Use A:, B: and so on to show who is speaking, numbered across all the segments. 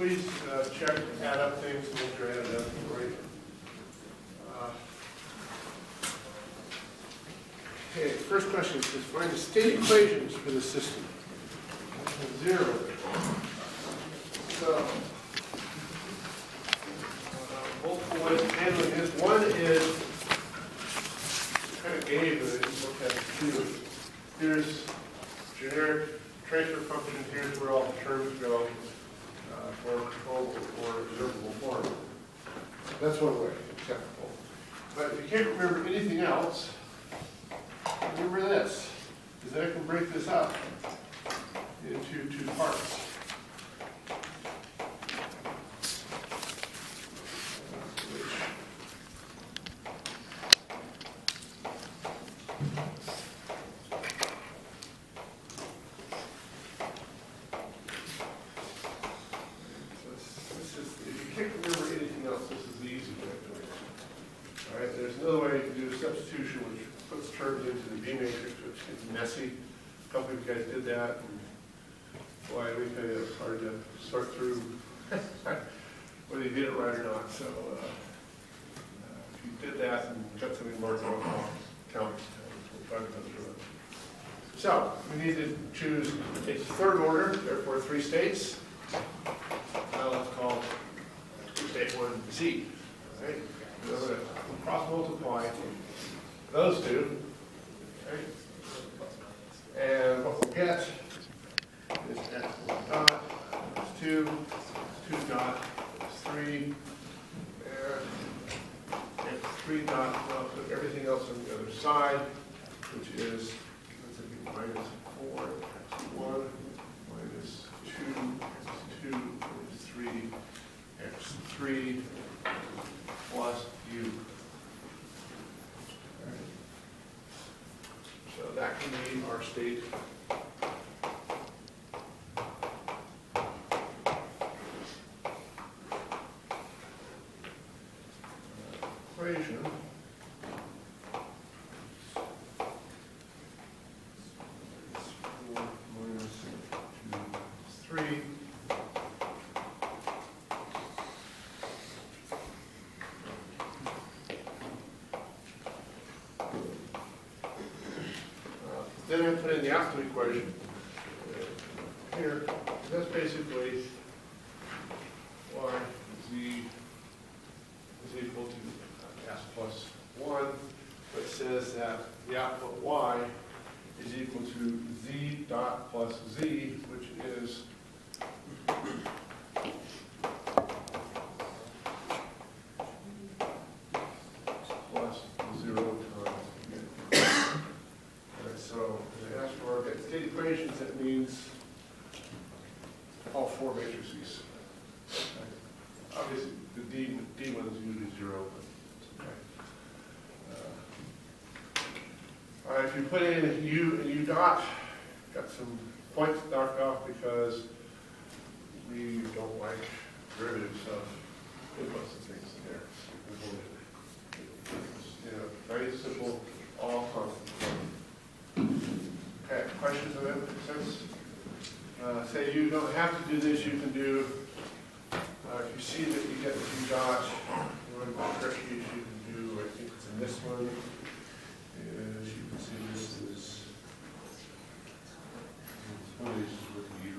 A: please check, add up things, make sure I added up right. Okay, first question is find the state equations for the system. 0. So, multiple ways of handling this. One is kind of gave, but I just looked at it too. Here's generic transfer function. Here's where all the terms go for controllable or observable form. That's one way, acceptable. But if you can't remember anything else, remember this, is that I can break this up into 2 parts. Substitution, which puts terms into the B matrix, which is messy. A couple of you guys did that, and boy, we tell you it's hard to sort through whether you did it right or not. So if you did that and got something marked off, count. We'll try to go through it. So we need to choose a third order, therefore 3 states. Now let's call state 1 Z. All right? We're going to cross multiply those 2, okay? And what we'll get is x1 dot is 2, 2 dot is 3, and x3 dot, well, put everything else on the other side, which is, let's say, minus 4, x1, minus 2, x2, minus 3, x3, plus u. So that can be our state equation. It's 4 minus 2 is 3. Then I put in the absolute equation here. That's basically y z is equal to s plus 1, but says that the output y is equal to z dot plus z, which is plus 0 times. So they ask for state equations, that means all 4 matrices. Obviously, the D one is usually 0, but it's okay. All right, if you put in U and U dot, got some points knocked off because we don't like derivatives of inputs and things in there. You know, very simple, all constant. Okay, questions on that? Make sense? Say you don't have to do this, you can do, if you see that you get the U dot, you want to go trick keys, you can do, I think it's in this one, as you can see this is, one of these is with U.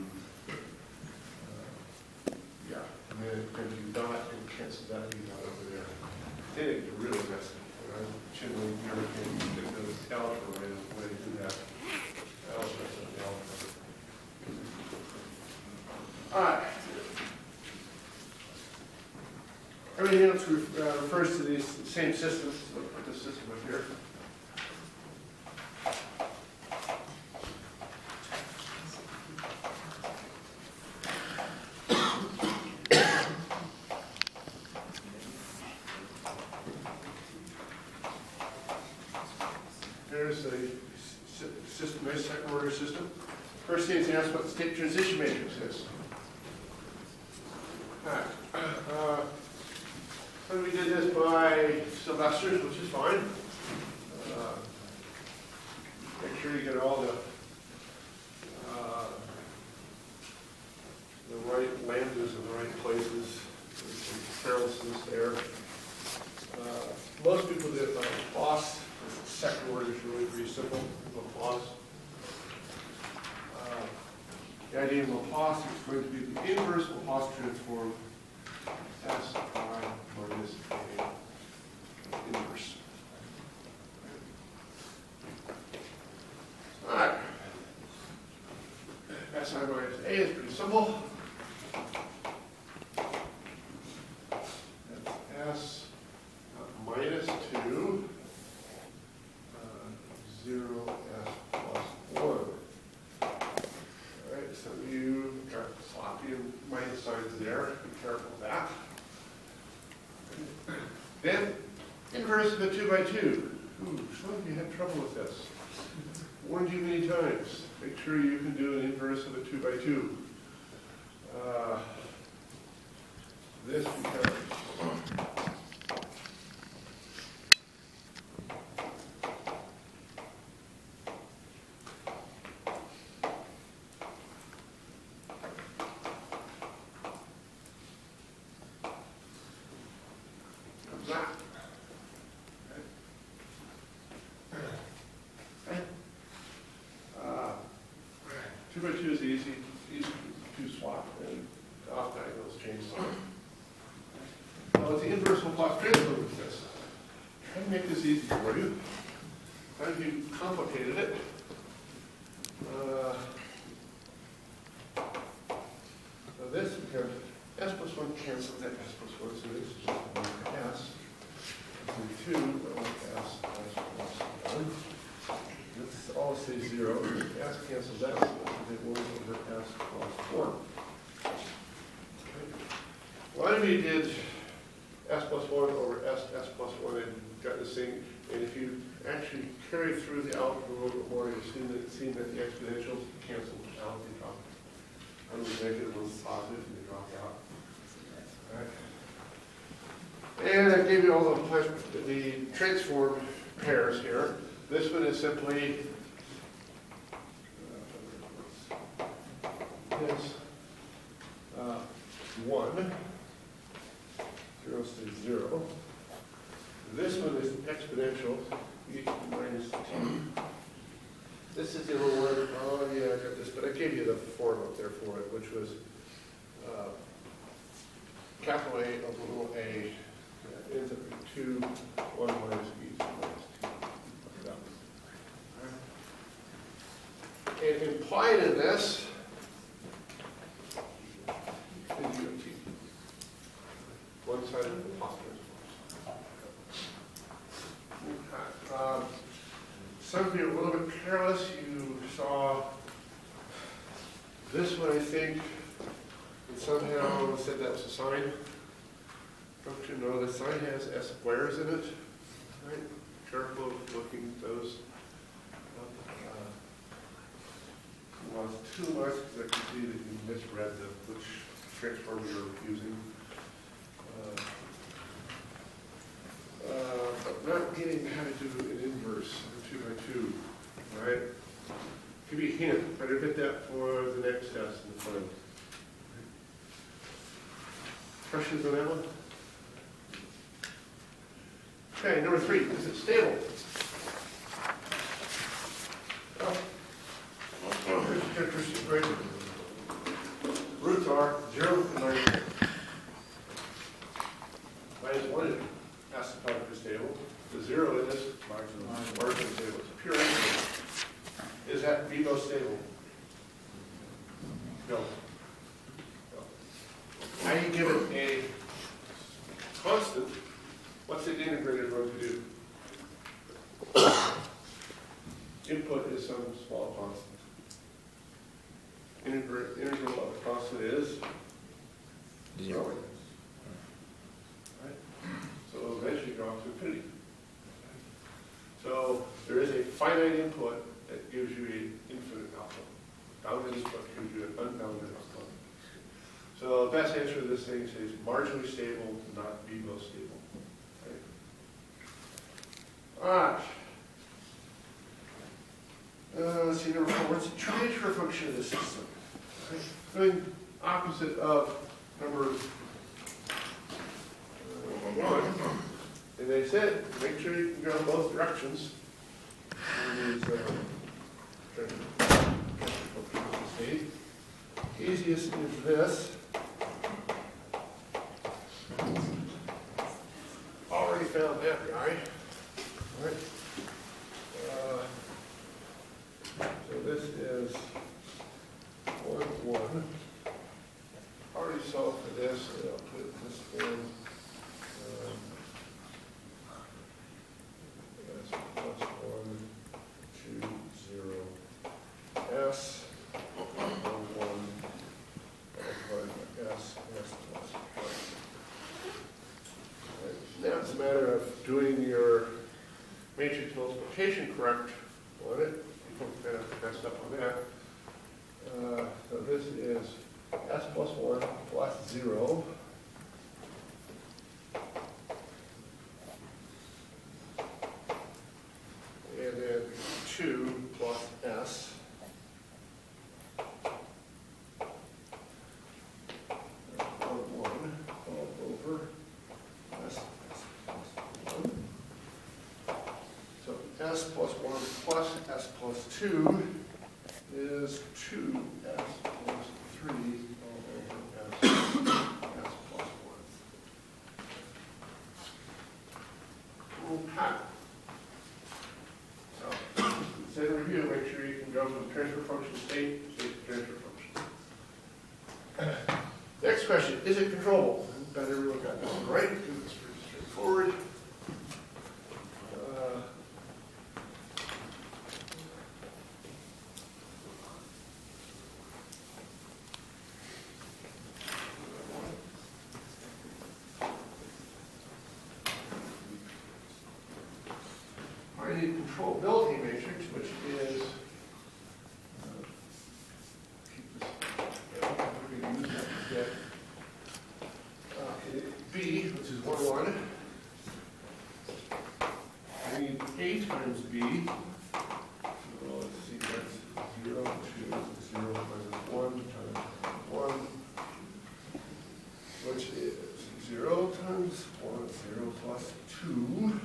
A: Yeah, and then U dot and cancel that U dot over there. Then it gets really messy. Generally, you never can get those algebra way to do that. All right. Everything else refers to these same systems. So I'll put this system up here. There's a system, a second order system. First thing is to ask what the state transition matrix is. All right. So we did this by Sylvester's, which is fine. Make sure you get all the right lambdas and the right The idea of Laplace is going to be the inverse Laplace transform S I minus A inverse. All right. S I minus A is pretty simple. That's S minus 2, 0 S plus 1. All right, so you got sloppy minus signs there. Be careful of that. Then, inverse of the 2 by 2. Ooh, some of you had trouble with this. Warned you many times. Make sure you can do an inverse of a 2 by 2. This becomes that. 2 by 2 is easy to swap and off diagonals change sign. Now it's the inverse Laplace transform with this. Try to make this easy for you. How have you complicated it? So this becomes S plus 1 cancels that S plus 1, so this is just 1 S. And 2, S plus 1. This all stays 0. S cancels out. It will over S plus 1. Okay. What if you did S plus 1 over S plus 1 and got this thing, and if you actually carry through the algebra a little bit more, you've seen that the exponentials cancel out, they drop. One was negative, one was positive, and they drop out. All right. And I gave you all the transform pairs here. This one is simply this 1, 0 stays 0. This one is exponential, e minus 2. This is the other one. Oh yeah, I got this, but I gave you the form up there for it, which was capital A over little a. It ends up being 2, 1 minus e minus 2. And implied in this is UT. One side of the positive. Some of you are a little bit careless. You saw this one, I think, and somehow said that was a sine function. No, the sine has S squares in it. Right? Careful of looking at those. Well, it's too much because I can see that you misread which transform you're using. But not getting how to do an inverse of 2 by 2. All right? Give you a hint. Better get that for the next test in the fun. Questions on that one? Okay, number 3. Is it stable? Here's the characteristic equation. Roots are 0 and -1. -1 is asymptotically stable. The 0 is marginally stable. It's a pure answer. Is that BMO stable? No. How do you give it a constant? What's the integrator going to do? Input is some small constant. Integral of the constant is 0. Right? So eventually go off to infinity. So there is a finite input that gives you an infinite output. Bounded input gives you an unbounded output. So the best answer to this thing is marginally stable, not BMO stable. Okay. All right. Let's see, number 4. What's the transfer function of the system? Okay. Going opposite of number 1. And they said, make sure you can go in both directions. And these transfer functions of the state. Easiest is this. Already found that guy. All right. So this is 1, 1. Already solved for this, and I'll put this in. That's plus 1, 2, 0, S, 1, 1, multiplied by S plus 1. Right. Now it's a matter of doing your matrix multiplication correct on it. People kind of messed up on that. So this is S plus 1 plus 0. And then 2 plus S. One all over S plus 1. So S plus 1 plus S plus 2 is 2S plus 3 all over S plus 1. Okay. So, instead of review, make sure you can go from transfer function state to transfer function. Next question, is it controllable? Bet everyone got that one right, because it's pretty straightforward. I need controllability matrix, which is keep this, we're going to use that to get B, which is 1, 1. I need A times B. So let's see, that's 0, 2, 0 minus 1 times 1, which is 0 times 1, 0 plus 2.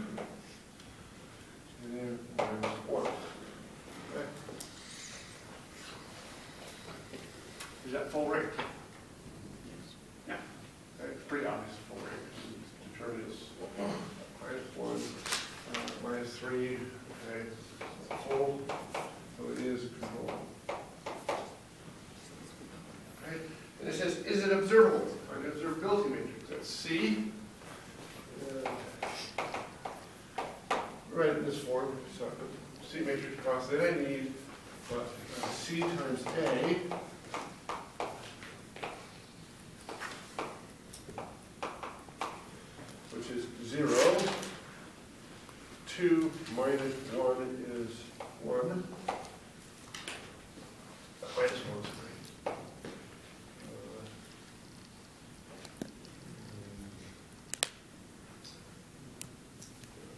A: And then minus 1. Okay. Is that full rate? Yeah. Okay, it's pretty obvious full rate. Determine is minus 1, minus 3. Okay, full. So it is controllable. Okay. And it says, is it observable? Find the observability matrix. That's C. Right in this form, so I put C matrix across that I need, but C times A, which is 0, 2 minus 1 is 1, minus 1 is 3.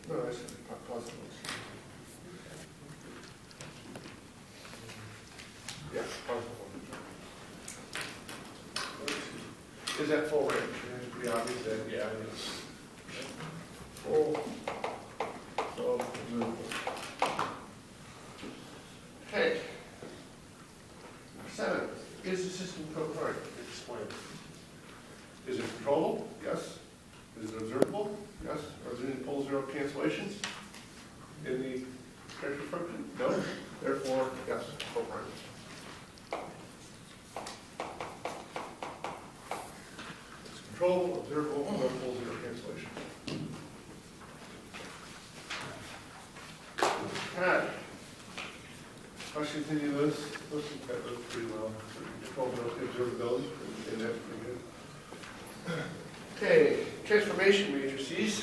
A: No, that's positive. Yeah, positive. Is that full range? It's pretty obvious that, yeah, it is. Full. So, observable. Okay. 7. Is the system code explain? Is it controllable? Yes. Is it observable? Yes. Are there any pole zero cancellations in the transfer function? No. Therefore, yes, full range. It's controllable, observable, no pole zero cancellation. Okay. Let's continue this. Looks like that looks pretty well. Controllability, observability, and that's pretty good. Okay, transformation matrices.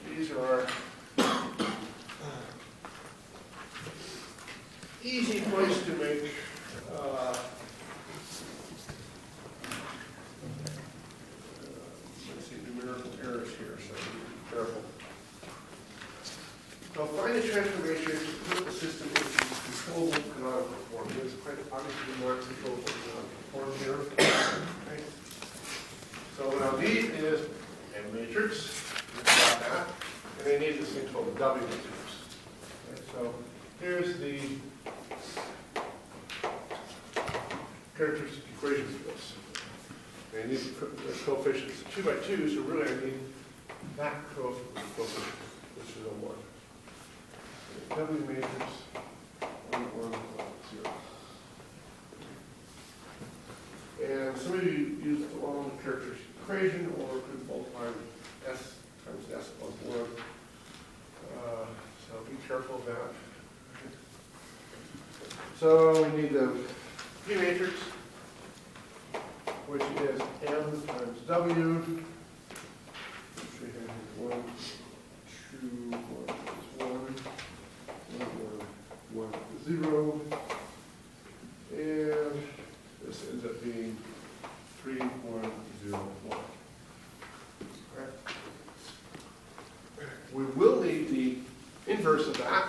A: These are easy place to make let's see, numerical errors here, so be careful. So find the transfer matrix to put the system into controllable canonical form. It's quite obviously not controllable canonical form here. Okay. So what I'll need is a matrix, we've got that, and I need this thing called a W matrix. Okay, so here's the characteristic equation for this. And I need the coefficients 2 by 2, so really I need that coefficient, which is a 1. W matrix 1, 1, 0. And some of you use the long characteristic equation, or could multiply S times S plus 1. So be careful of that. So we need the P matrix, which is M times W, which we have 1, 2, 1, 1, 1, 0, and this ends up being 3, 1, 0, 1. Right. We will need the inverse of that.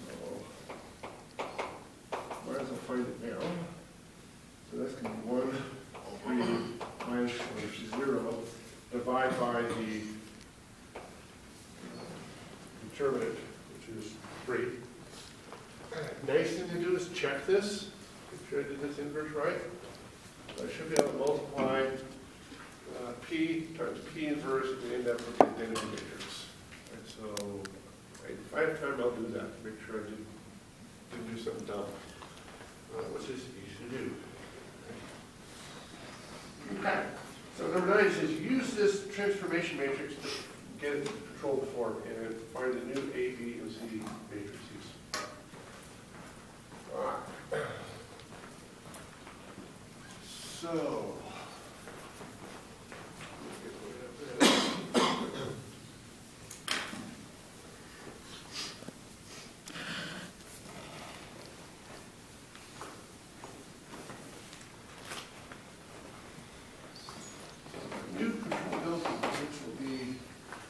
A: So, might as well find it now. So that's going to be 1, 3, minus 0, divide by the determinant, which is 3. Nice thing to do is check this. Make sure I did this inverse right. I should be able to multiply P times P inverse and end up with the identity matrix. And so if I have time, I'll do that to make sure I didn't do something dumb, which is easy to do. Okay. So number 9 says use this transformation matrix to get it to control form and find the new A, B, and C matrices. All right. So, new controllability matrix will be,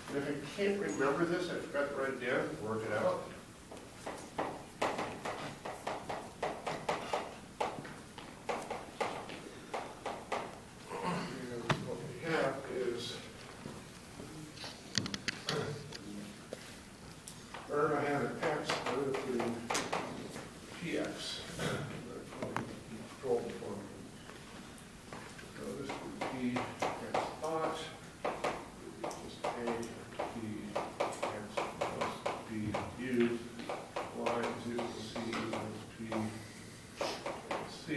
A: and if I can't remember this, I forgot to write it down, work it out. Or I have an X other than PX. Control the form. So this would be X dot. Just A, B, X plus B U. Y is equal to C equals P C.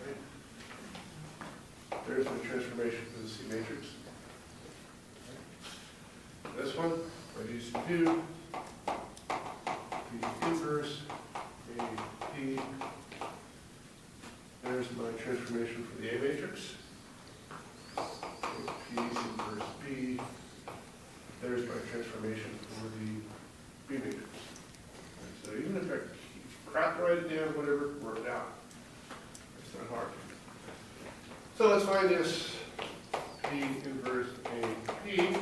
A: Right? There's the transformation for the C matrix. This one, I used to do P inverse, A, P. There's my transformation for the A matrix. P inverse B. There's my transformation for the B matrix. And so even if I crap write it down, whatever, work it out. It's not hard. So let's find this P inverse A, P.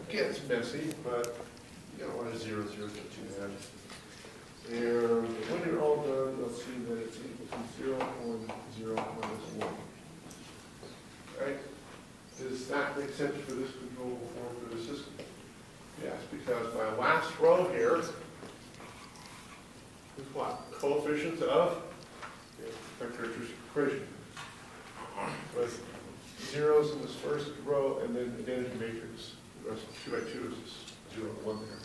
A: Gets messy, but you don't want to 0, 0, get too bad. And when you're all done, you'll see that it's equal to 0, 1, 0, minus 1. Right? Does that make sense for this controllable form for the system? Yes, because my last row here is what? Coefficients of the characteristic equation. With zeros in this first row and then identity matrix. The rest of 2 by 2 is just 0 and 1 there.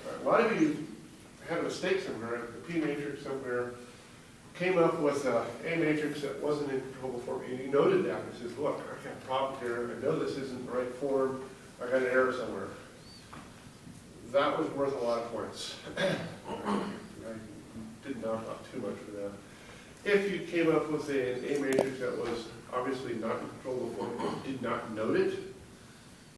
A: Right, a lot of you had a mistake somewhere. The P matrix somewhere came up with a matrix that wasn't in controllable form, and you noted that. It says, look, I got a problem here. I know this isn't the right form. I got an error somewhere. That was worth a lot of points. I did not talk too much for that. If you came up with an A matrix that was obviously not in controllable form and did not note it,